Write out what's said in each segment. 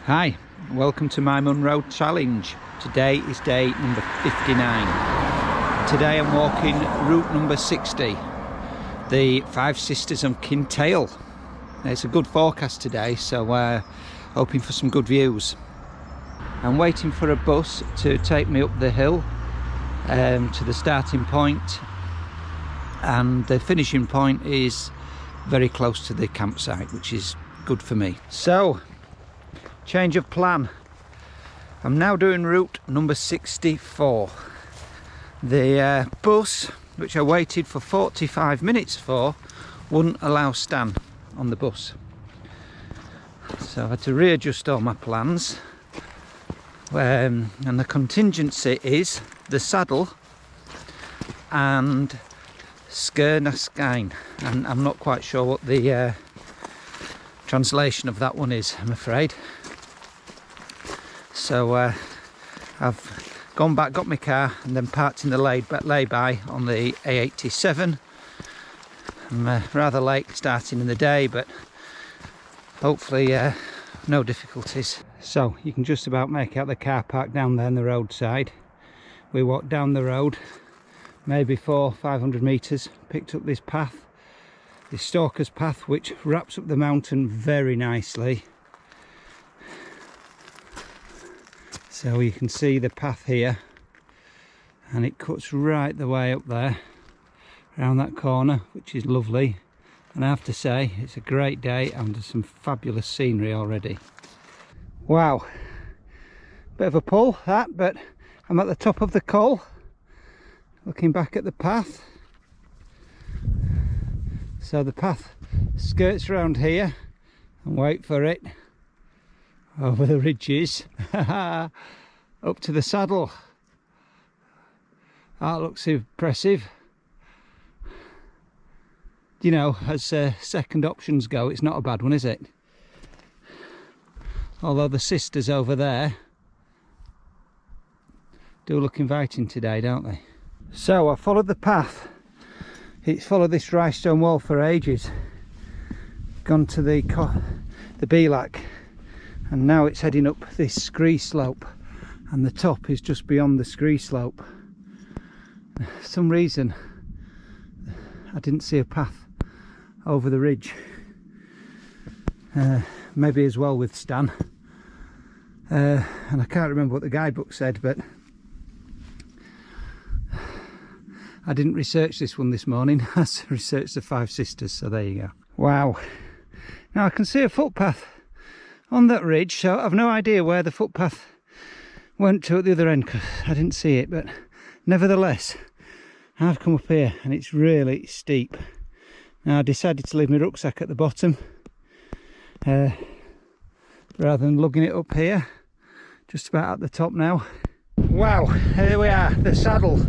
Hi, welcome to my Munros challenge. Today is day number 59. Today I'm walking route number 60, the Five Sisters of Kintail. It's a good forecast today, so hoping for some good views. I'm waiting for a bus to take me up the hill to the starting point, and the finishing point is very close to the campsite, which is good for me. So, change of plan. I'm now doing route number 64. The bus, which I waited for 45 minutes for, wouldn't allow Stan on the bus. So I had to readjust all my plans. And the contingency is the saddle and Sgurr na Sgine. And I'm not quite sure what the translation of that one is, I'm afraid. So I've gone back, got my car, and then parked in the lay-by on the A87. I'm rather late starting in the day, but hopefully no difficulties. So you can just about make out the car park down there on the roadside. We walked down the road, maybe 400-500 metres, picked up this path, this stalker's path, which wraps up the mountain very nicely. So you can see the path here, and it cuts right the way up there around that corner, which is lovely. And I have to say, it's a great day and there's some fabulous scenery already. Wow, bit of a pull that, but I'm at the top of the col, looking back at the path. So the path skirts around here, and wait for it, over the ridges up to the saddle. That looks impressive. You know, as second options go, it's not a bad one, is it? Although the sisters over there do look inviting today, don't they? So I followed the path. It's followed this dry stone wall for ages, gone to the Belak, and now it's heading up this scree slope, and the top is just beyond the scree slope. For some reason I didn't see a path over the ridge, maybe as well with Stan, and I can't remember what the guidebook said, but I didn't research this one this morning. I researched the Five Sisters, so there you go. Wow, now I can see a footpath on that ridge, so I've no idea where the footpath went to at the other end, because I didn't see it, but nevertheless I've come up here and it's really steep. Now I decided to leave my rucksack at the bottom rather than lugging it up here. Just about at the top now. Wow, here we are, the saddle.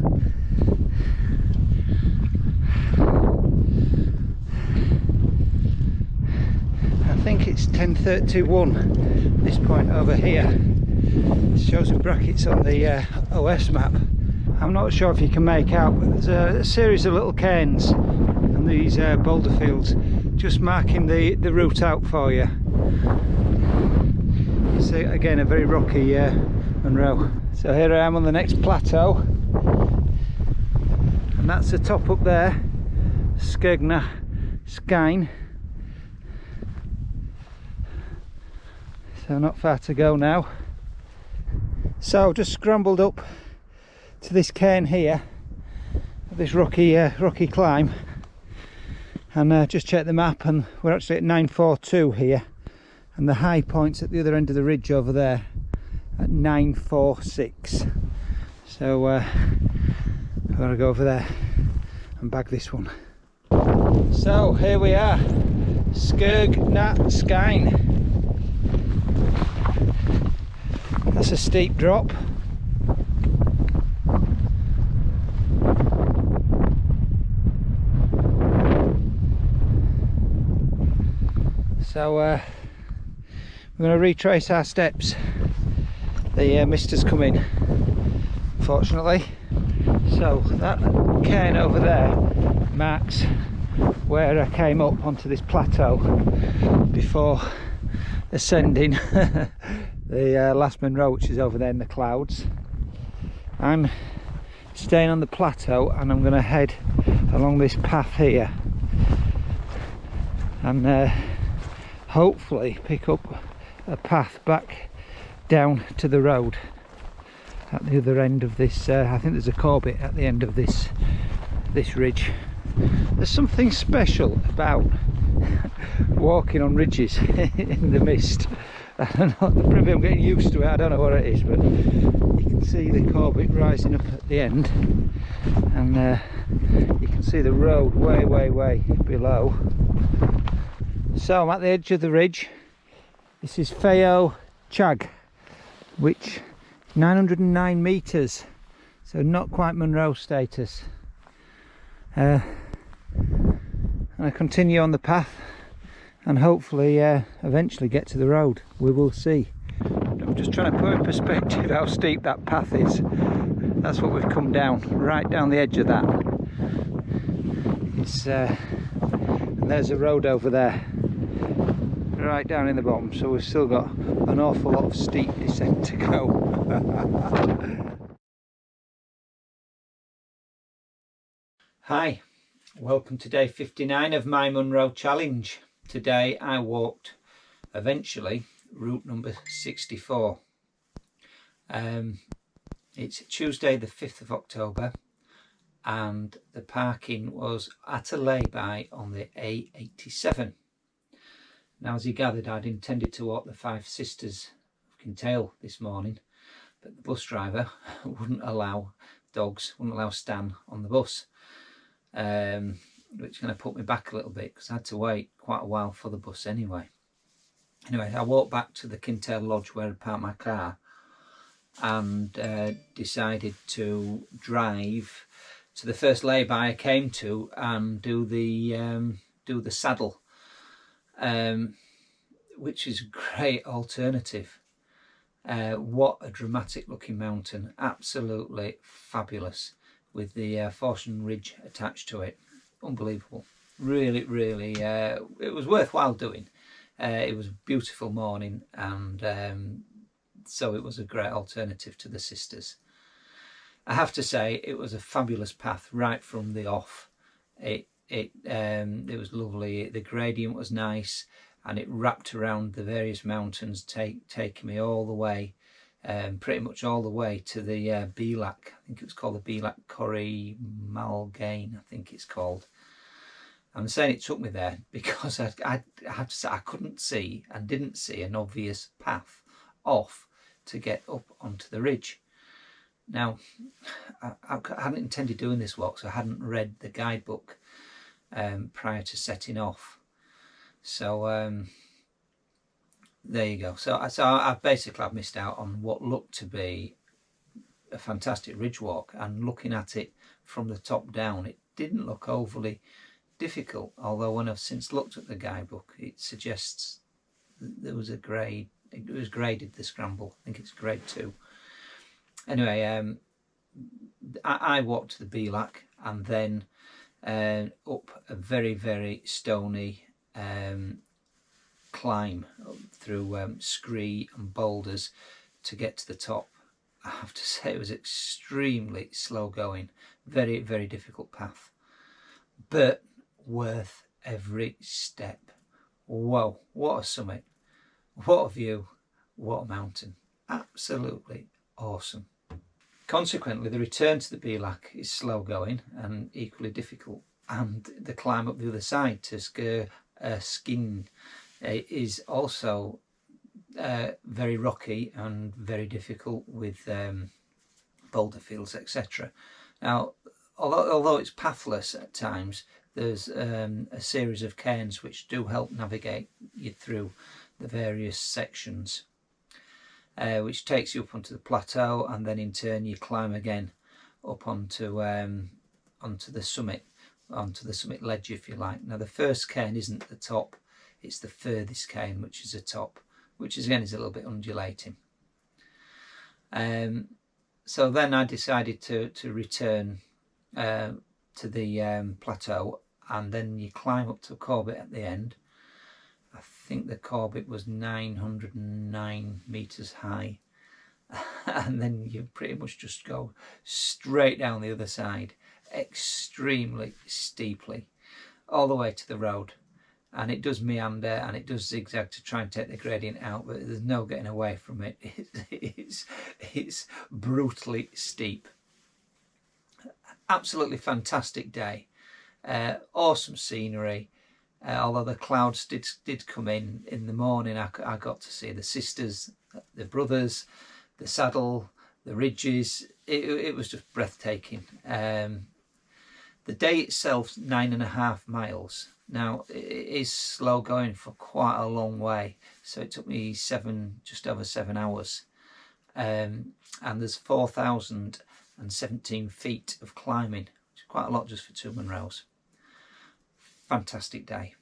I think it's 10:31 this point over here. It shows in brackets on the OS map. I'm not sure if you can make out, but there's a series of little cairns and these boulder fields just marking the route out for you. It's again a very rocky Munros. So here I am on the next plateau, and that's the top up there, Sgurr na Sgine. So not far to go now. So just scrambled up to this cairn here, this rocky climb, and just checked the map, and we're actually at 942 here, and the high point's at the other end of the ridge over there at 946. So I'm gonna go over there and bag this one. So here we are, Sgurr na Sgine. That's a steep drop. So we're going to retrace our steps. The mist has come in, unfortunately. So that cairn over there marks where I came up onto this plateau before ascending the last Munros, which is over there in the clouds. I'm staying on the plateau and I'm going to head along this path here and hopefully pick up a path back down to the road at the other end of this. I think there's a corbett at the end of this ridge. There's something special about walking on ridges in the mist. I don't know, probably I'm getting used to it, I don't know what it is, but you can see the corbett rising up at the end, and you can see the road way below. So I'm at the edge of the ridge. This is Feo Chag, which 909 metres, so not quite Munros status. And I continue on the path and hopefully eventually get to the road. We will see. I'm just trying to put in perspective how steep that path is. That's what we've come down, right down the edge of that. It's and there's a road over there, right down in the bottom, so we've still got an awful lot of steep descent to go. Hi, welcome to day 59 of my Munros challenge. Today I walked eventually route number 64. It's Tuesday the 5th of October and the parking was at a lay-by on the A87. Now, as you gathered, I'd intended to walk the Five Sisters of Kintail this morning, but the bus driver wouldn't allow Stan on the bus, which kind of put me back a little bit because I had to wait quite a while for the bus anyway. Anyway, I walked back to the Kintail Lodge where I parked my car and decided to drive to the first lay-by I came to and do the saddle, which is a great alternative. What a dramatic looking mountain, absolutely fabulous, with the Fortune Ridge attached to it. Unbelievable, really it was worthwhile doing. It was a beautiful morning, and so it was a great alternative to the Sisters. I have to say it was a fabulous path right from the off. It was lovely, the gradient was nice, and it wrapped around the various mountains, taking me all the way, pretty much all the way to the Bilac. I think it was called the Bilac Corrie Malgain, I think it's called. I'm saying it took me there because I have to say I couldn't see and didn't see an obvious path off to get up onto the ridge. Now, I hadn't intended doing this walk, so I hadn't read the guidebook prior to setting off. So there you go. So I've missed out on what looked to be a fantastic ridge walk, and looking at it from the top down, it didn't look overly difficult, although when I've since looked at the guidebook, it suggests there was a grade. It was graded, the scramble. I think it's grade 2. Anyway, I walked to the Bilac and then up a very stony climb through scree and boulders to get to the top. I have to say it was extremely slow going, very difficult path, but worth every step. Whoa, what a summit, what a view, what a mountain, absolutely awesome. Consequently, the return to the Bilac is slow going and equally difficult, and the climb up the other side to Sgurr Sgine is also very rocky and very difficult with boulder fields, etc. Now, although it's pathless at times, there's a series of cairns which do help navigate you through the various sections, which takes you up onto the plateau, and then in turn you climb again up onto the summit ledge, if you like. Now, the first cairn isn't at the top, it's the furthest cairn, which is the top, which again is a little bit undulating. So then I decided to return to the plateau, and then you climb up to a corbett at the end, I think the Corbett was 909 metres high. And then you pretty much just go straight down the other side, extremely steeply, all the way to the road. And it does meander and it does zigzag to try and take the gradient out, but there's no getting away from it. It's brutally steep. Absolutely fantastic day. Awesome scenery. Although the clouds did come in the morning, I got to see the sisters, the brothers, the saddle, the ridges. It was just breathtaking. The day itself, 9.5 miles. Now it is slow going for quite a long way, so it took me just over 7 hours. And there's 4,017 feet of climbing, which is quite a lot just for 2 Munros. Fantastic day.